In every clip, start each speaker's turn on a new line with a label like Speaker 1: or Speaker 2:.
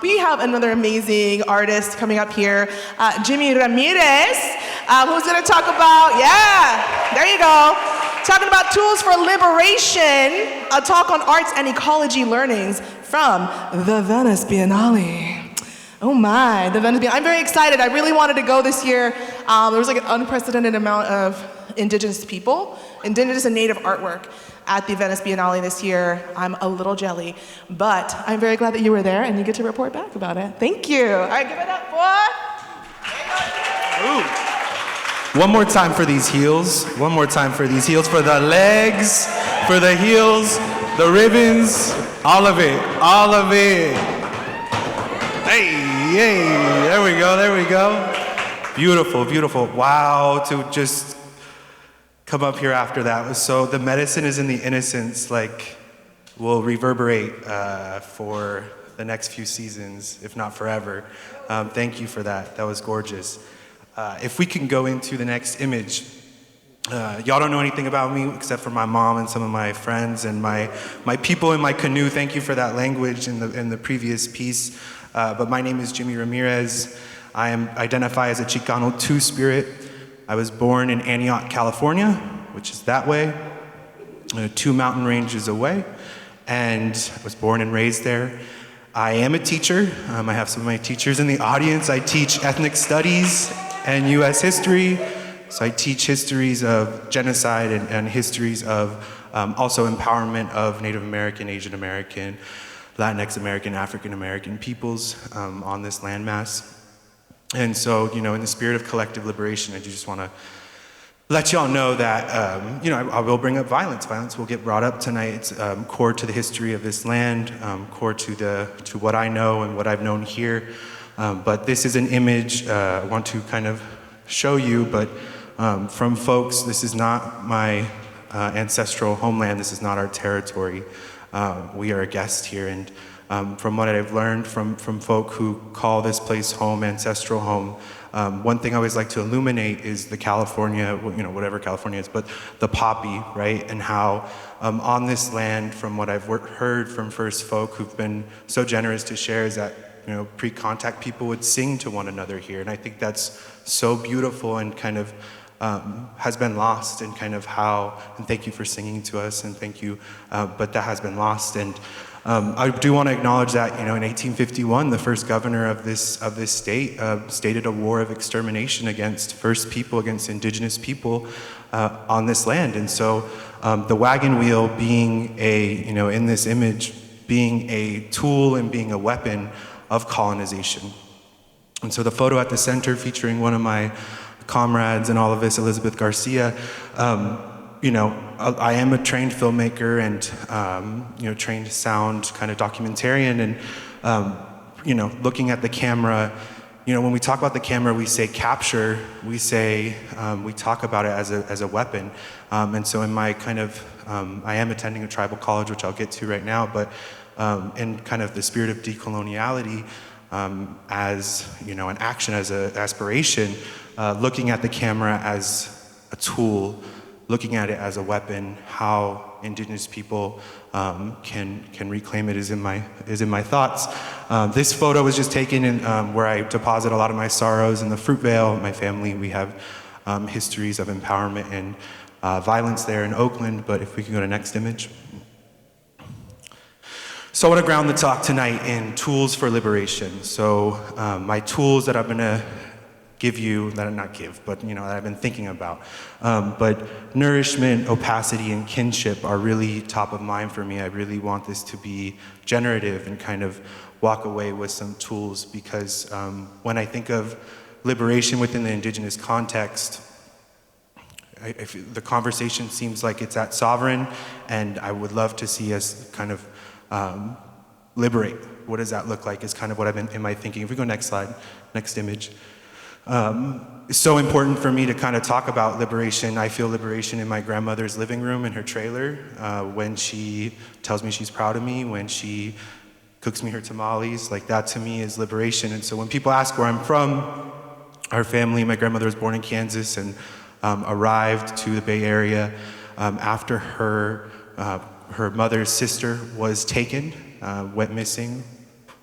Speaker 1: We have another amazing artist coming up here, Jimmy Ramirez, who's going to talk about, there you go, talking about tools for liberation, a talk on arts and ecology learnings from the Venice Biennale. Oh my, the Venice Biennale. I'm very excited. I really wanted to go this year. There was like an unprecedented amount of indigenous people, indigenous and native artwork at the Venice Biennale this year. I'm a little jelly, but I'm very glad that you were there and you get to report back about it. Thank you. All right, give it up for...
Speaker 2: Ooh. One more time for these heels. One more time for these heels, for the legs, for the heels, the ribbons, all of it, all of it. Hey, there we go, there we go. Beautiful, beautiful. Wow, to just come up here after that was so, the medicine is in the innocence, like, will reverberate for the next few seasons, if not forever. Thank you for that, that was gorgeous. If we can go into the next image. Y'all don't know anything about me except for my mom and some of my friends and my people in my canoe. Thank you for that language in the previous piece. But my name is Jimmy Ramirez. I identify as a Chicano Two-Spirit. I was born in Antioch, California, which is that way, 2 mountain ranges away, and I was born and raised there. I am a teacher. I have some of my teachers in the audience. I teach ethnic studies and U.S. history. So I teach histories of genocide and histories of also empowerment of Native American, Asian American, Latinx American, African American peoples on this landmass. And so, you know, in the spirit of collective liberation, I just want to let y'all know that, you know, I will bring up violence. Violence will get brought up tonight. It's core to the history of this land, core to what I know and what I've known here. But this is an image I want to kind of show you, but from folks, this is not my ancestral homeland. This is not our territory. We are a guest here, and from what I've learned from folk who call this place home, ancestral home, one thing I always like to illuminate is the California, you know, whatever California is, but the poppy, right? And how on this land, from what I've heard from first folk who've been so generous to share, is that, you know, pre-contact people would sing to one another here. And I think that's so beautiful and kind of has been lost in kind of how, and thank you for singing to us, and thank you, but that has been lost. And I do want to acknowledge that, you know, in 1851, the first governor of this state stated a war of extermination against first people, against indigenous people on this land. And so the wagon wheel being a, you know, in this image, being a tool and being a weapon of colonization. And so the photo at the center featuring one of my comrades and all of this, Elizabeth Garcia, you know, I am a trained filmmaker and, you know, trained sound kind of documentarian, and, you know, looking at the camera, you know, when we talk about the camera, we say capture, we say, we talk about it as a weapon. And so in my kind of, I am attending a tribal college, which I'll get to right now, but in kind of the spirit of decoloniality, as, you know, an action, as an aspiration, looking at the camera as a tool, looking at it as a weapon, how indigenous people can reclaim it is in my thoughts. This photo was just taken in where I deposit a lot of my sorrows in the Fruit Vale. My family, we have histories of empowerment and violence there in Oakland, but if we can go to next image. So I want to ground the talk tonight in tools for liberation. So my tools that I'm going to give you, that I'm not give, but, you know, that I've been thinking about. But nourishment, opacity, and kinship are really top of mind for me. I really want this to be generative and kind of walk away with some tools, because when I think of liberation within the indigenous context, the conversation seems like it's at sovereign, and I would love to see us kind of liberate. What does that look like is kind of what I've been in my thinking. If we go next slide, next image. It's so important for me to kind of talk about liberation. I feel liberation in my grandmother's living room in her trailer, when she tells me she's proud of me, when she cooks me her tamales. Like, that to me is liberation. And so when people ask where I'm from, our family, my grandmother was born in Kansas and arrived to the Bay Area after her mother's sister was taken, went missing,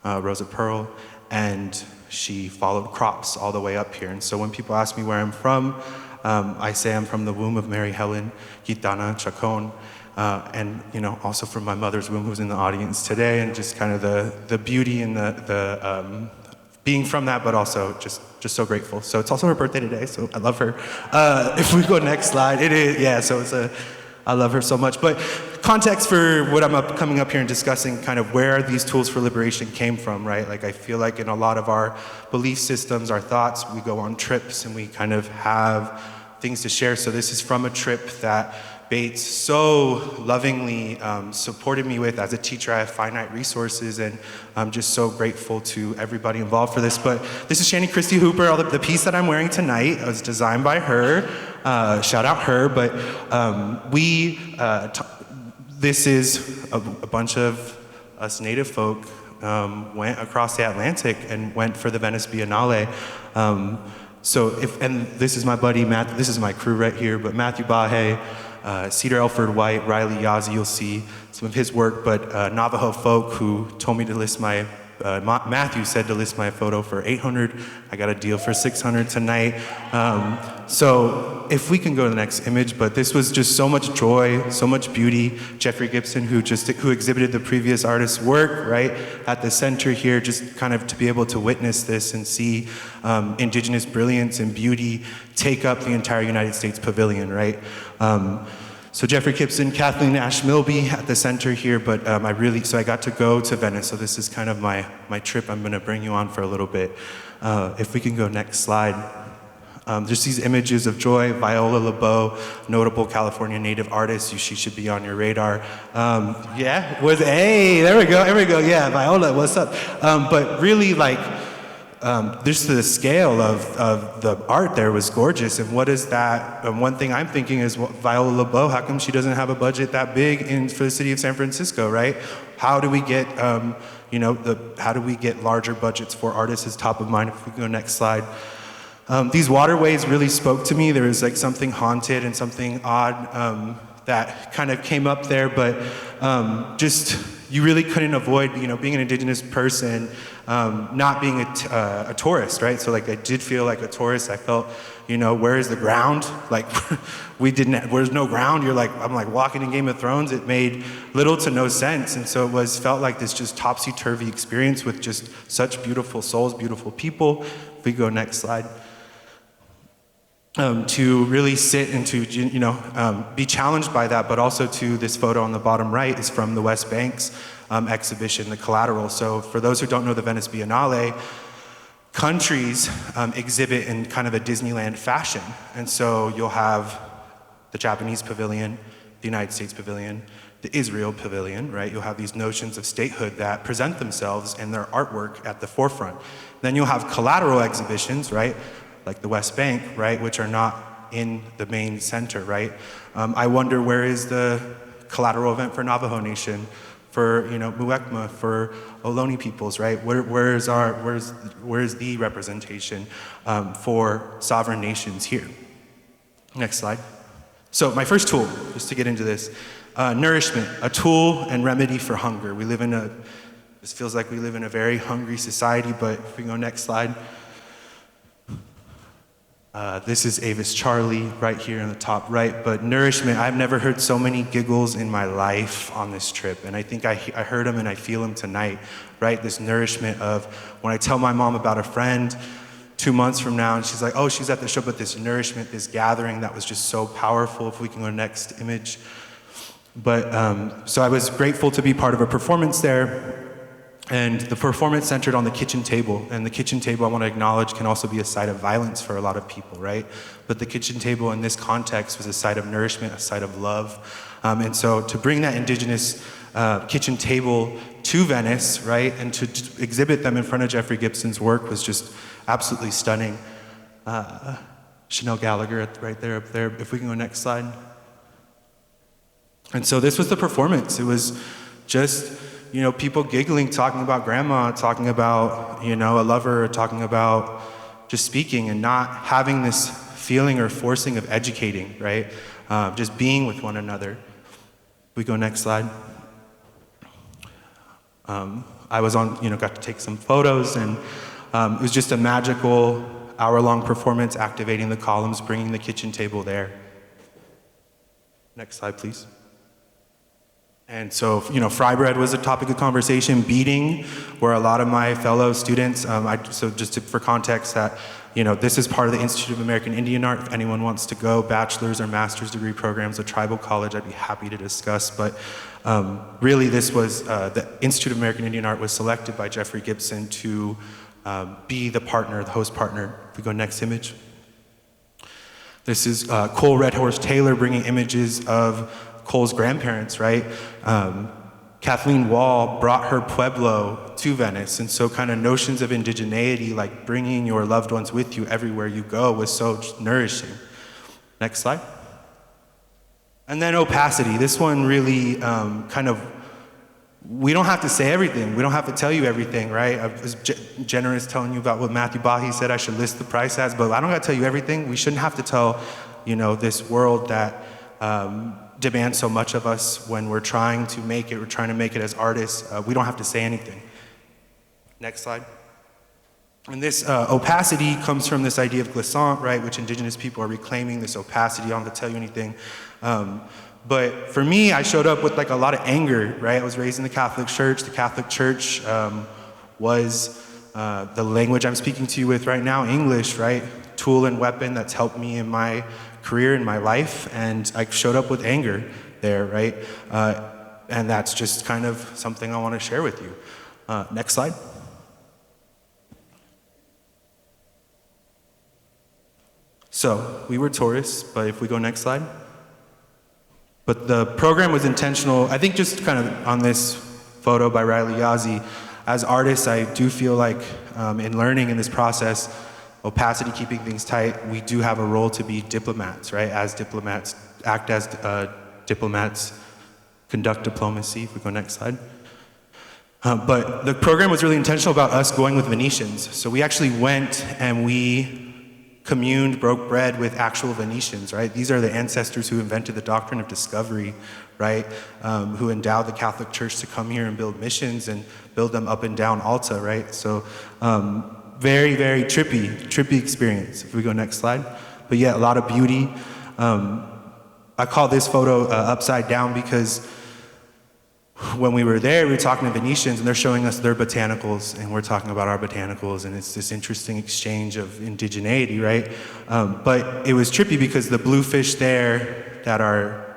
Speaker 2: Rosa Pearl, and she followed crops all the way up here. And so when people ask me where I'm from, I say I'm from the womb of Mary Helen Gitana Chacon, and also from my mother's womb, who's in the audience today, and just kind of the beauty and the being from that, but also just so grateful. So it's also her birthday today, so I love her. If we go next slide, it is, yeah, so I love her so much. But context for what I'm coming up here and discussing, kind of where these tools for liberation came from, right? Like I feel like in a lot of our belief systems, our thoughts, we go on trips and we kind of have things to share. So this is from a trip that BAAITS so lovingly supported me with. As a teacher, I have finite resources, and I'm just so grateful to everybody involved for this. But this is Shani Christie Hooper. The piece that I'm wearing tonight was designed by her. Shout out her. But this is a bunch of us Native folk went across the Atlantic and went for the Venice Biennale. And this is my buddy Matt. This is my crew right here. But Matthew Bahe, Cedar Elford White, Riley Yazzie, you'll see some of his work, but Navajo folk who told me to list my, Matthew said to list my photo for $800. I got a deal for $600 tonight. So if we can go to the next image, but this was just so much joy, so much beauty. Jeffrey Gibson, who exhibited the previous artist's work, right, at the center here, just kind of to be able to witness this and see indigenous brilliance and beauty take up the entire United States pavilion, right? So Jeffrey Gibson, Kathleen Ash Milby at the center here, but so I got to go to Venice, so this is kind of my trip I'm gonna bring you on for a little bit. If we can go next slide. There's these images of joy. Viola LeBeau, notable California native artist. She should be on your radar. There we go. Yeah, Viola, what's up? But really, like, just the scale of the art there was gorgeous. And what is that? One thing I'm thinking is, Viola LeBeau, how come she doesn't have a budget that big for the city of San Francisco, right? How do we get, how do we get larger budgets for artists is top of mind. If we go next slide. These waterways really spoke to me. There was like something haunted and something odd that kind of came up there, but you really couldn't avoid, being an indigenous person, not being a tourist, right? So like I did feel like a tourist. I felt, where is the ground? Like where's no ground? I'm like walking in Game of Thrones. It made little to no sense. And so felt like this just topsy-turvy experience with just such beautiful souls, beautiful people. If we go next slide. To really sit and to, be challenged by that, but also to this photo on the bottom right is from the West Bank's exhibition, The Collateral. So for those who don't know the Venice Biennale, countries exhibit in kind of a Disneyland fashion. And so you'll have the Japanese pavilion, the United States pavilion, the Israel pavilion, right? You'll have these notions of statehood that present themselves and their artwork at the forefront. Then you'll have collateral exhibitions, right? Like the West Bank, right, which are not in the main center, right? I wonder, where is the collateral event for Navajo Nation, for Muwekma, for Ohlone peoples, right? Where's the representation for sovereign nations here? Next slide. So my first tool, just to get into this, nourishment, a tool and remedy for hunger. This feels like we live in a very hungry society, but if we go next slide. This is Avis Charlie right here in the top right, but nourishment, I've never heard so many giggles in my life on this trip, and I think I heard them and I feel them tonight, right? This nourishment of when I tell my mom about a friend 2 months from now and she's like, oh, she's at the show, but this nourishment, this gathering that was just so powerful. If we can go to next image. But so I was grateful to be part of a performance there. And the performance centered on the kitchen table. And the kitchen table, I want to acknowledge, can also be a site of violence for a lot of people, right? But the kitchen table in this context was a site of nourishment, a site of love. And so to bring that indigenous kitchen table to Venice, right, and to exhibit them in front of Jeffrey Gibson's work was just absolutely stunning. Chanel Gallagher right there, up there. If we can go next slide. And so this was the performance. It was just, people giggling, talking about grandma, talking about, a lover, talking about just speaking and not having this feeling or forcing of educating, right? Just being with one another. We go next slide. I was on, got to take some photos, and it was just a magical hour-long performance, activating the columns, bringing the kitchen table there. Next slide, please. And so, fry bread was a topic of conversation. Beading, where a lot of my fellow students, for context, that this is part of the Institute of American Indian Art. If anyone wants to go, bachelor's or master's degree programs at tribal college, I'd be happy to discuss. But really, this was the Institute of American Indian Art was selected by Jeffrey Gibson to be the partner, the host partner. If we go next image. This is Cole Red Horse Taylor bringing images of Cole's grandparents, right? Kathleen Wall brought her pueblo to Venice, and so kind of notions of indigeneity, like bringing your loved ones with you everywhere you go, was so nourishing. Next slide. And then opacity. This one really we don't have to say everything. We don't have to tell you everything, right? I was generous telling you about what Matthew Bahi said I should list the price as, but I don't got to tell you everything. We shouldn't have to tell, this world that demands so much of us when we're trying to make it as artists. We don't have to say anything. Next slide. And this opacity comes from this idea of glissant, right, which indigenous people are reclaiming, this opacity. I don't have to tell you anything. But for me, I showed up with a lot of anger, right? I was raised in the Catholic Church. The Catholic Church was the language I'm speaking to you with right now, English, right? Tool and weapon that's helped me in my career, in my life, and I showed up with anger there, right? And that's just kind of something I want to share with you. Next slide. So, we were tourists, but if we go next slide. But the program was intentional, I think just kind of on this photo by Riley Yazzie, as artists, I do feel like in learning in this process, opacity, keeping things tight, we do have a role to be diplomats, right? As diplomats, act as diplomats, conduct diplomacy. If we go next slide. But the program was really intentional about us going with Venetians. So we actually went and we communed, broke bread with actual Venetians, right? These are the ancestors who invented the doctrine of discovery, right? Who endowed the Catholic Church to come here and build missions and build them up and down Alta, right? So very, very trippy experience. If we go next slide. But yeah, a lot of beauty. I call this photo upside down because when we were there, we were talking to Venetians and they're showing us their botanicals and we're talking about our botanicals, and it's this interesting exchange of indigeneity, right? But it was trippy because the bluefish there that are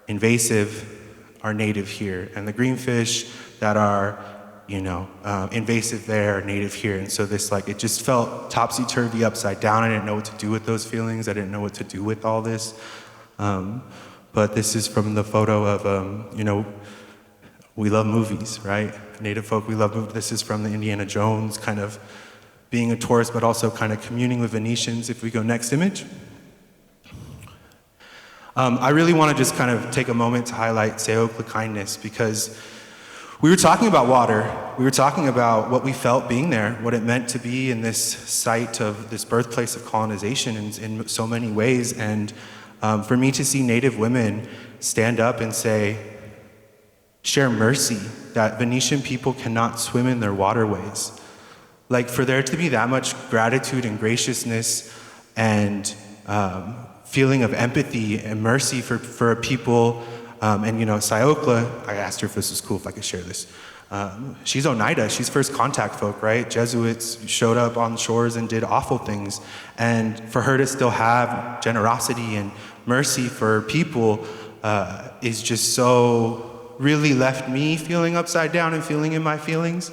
Speaker 2: invasive are native here, and the greenfish that are, invasive there are native here. And so this, it just felt topsy-turvy, upside down. I didn't know what to do with those feelings. I didn't know what to do with all this. But this is from the photo of, we love movies, right? Native folk, we love movies. This is from the Indiana Jones, kind of being a tourist, but also kind of communing with Venetians. If we go next image. I really want to just kind of take a moment to highlight Seokla kindness, because we were talking about water. We were talking about what we felt being there, what it meant to be in this site of this birthplace of colonization in so many ways. And for me to see Native women stand up and share mercy, that Venetian people cannot swim in their waterways. For there to be that much gratitude and graciousness and feeling of empathy and mercy for a people, Seokla, I asked her if this was cool, if I could share this. She's Oneida, she's first contact folk, right? Jesuits showed up on shores and did awful things. And for her to still have generosity and mercy for people is just so, really left me feeling upside down and feeling in my feelings.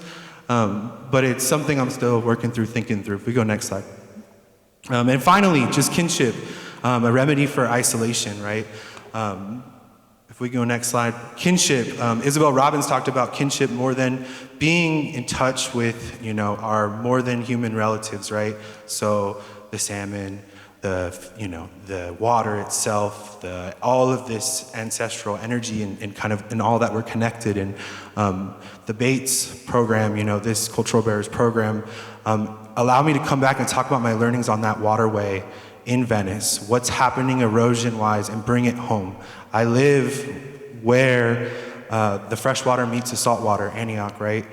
Speaker 2: But it's something I'm still working through, thinking through. If we go next slide. And finally, just kinship, a remedy for isolation, right? If we go next slide. Kinship, Isabel Robbins talked about kinship more than being in touch with, our more than human relatives, right? So the salmon, the water itself, all of this ancestral energy and all that we're connected. And the BAAITS program, this Cultural Bearers program, allowed me to come back and talk about my learnings on that waterway in Venice, what's happening erosion-wise, and bring it home. I live where the freshwater meets the saltwater, Antioch, right?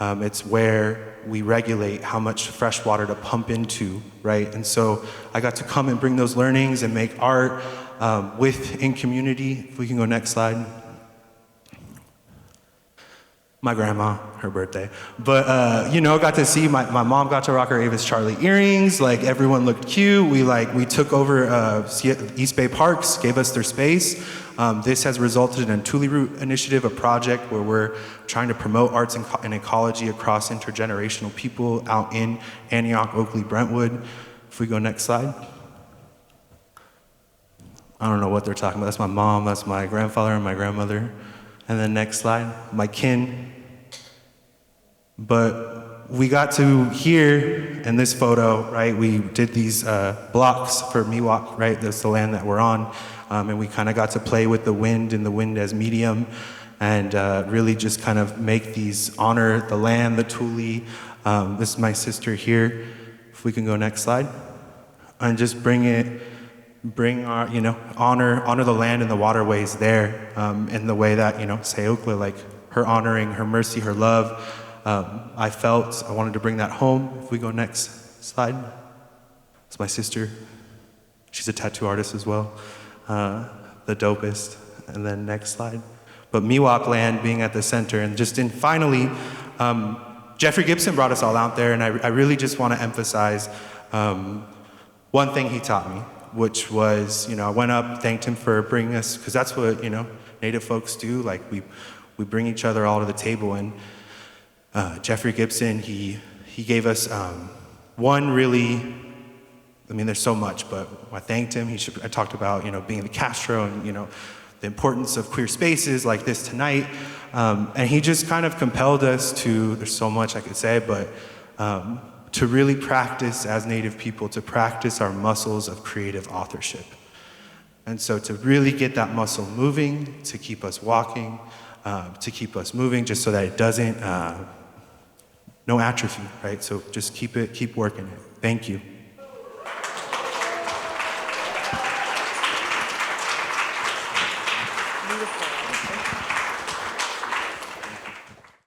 Speaker 2: It's where we regulate how much fresh water to pump into, right? And so I got to come and bring those learnings and make art in community. If we can go next slide. My grandma, her birthday. But, got to see, my mom got to rock her Avis Charlie earrings. Like, everyone looked cute. We took over East Bay Parks, gave us their space. This has resulted in a Tule Root initiative, a project where we're trying to promote arts and ecology across intergenerational people out in Antioch, Oakley, Brentwood. If we go next slide. I don't know what they're talking about. That's my mom, that's my grandfather and my grandmother. And then next slide, my kin. But we got to here in this photo, right? We did these blocks for Miwok, right? That's the land that we're on. And we kind of got to play with the wind and the wind as medium and really just kind of make these honor the land, the Tule. This is my sister here. If we can go next slide. And just bring our, honor the land and the waterways there in the way that, Seokla, like her honoring, her mercy, her love. I wanted to bring that home. If we go next slide. It's my sister. She's a tattoo artist as well. The dopest. And then next slide. But Miwok land being at the center. And finally, Jeffrey Gibson brought us all out there. And I really just want to emphasize one thing he taught me, which was, I went up, thanked him for bringing us, because that's what, Native folks do. Like, we bring each other all to the table. And Jeffrey Gibson, he gave us one really, there's so much, but I thanked him. I talked about, being the Castro and, the importance of queer spaces like this tonight. And he just kind of compelled us to, there's so much I could say, but to really practice as Native people, to practice our muscles of creative authorship. And so to really get that muscle moving, to keep us walking, to keep us moving, just so that it doesn't, no atrophy, right? So just keep working it. Thank you.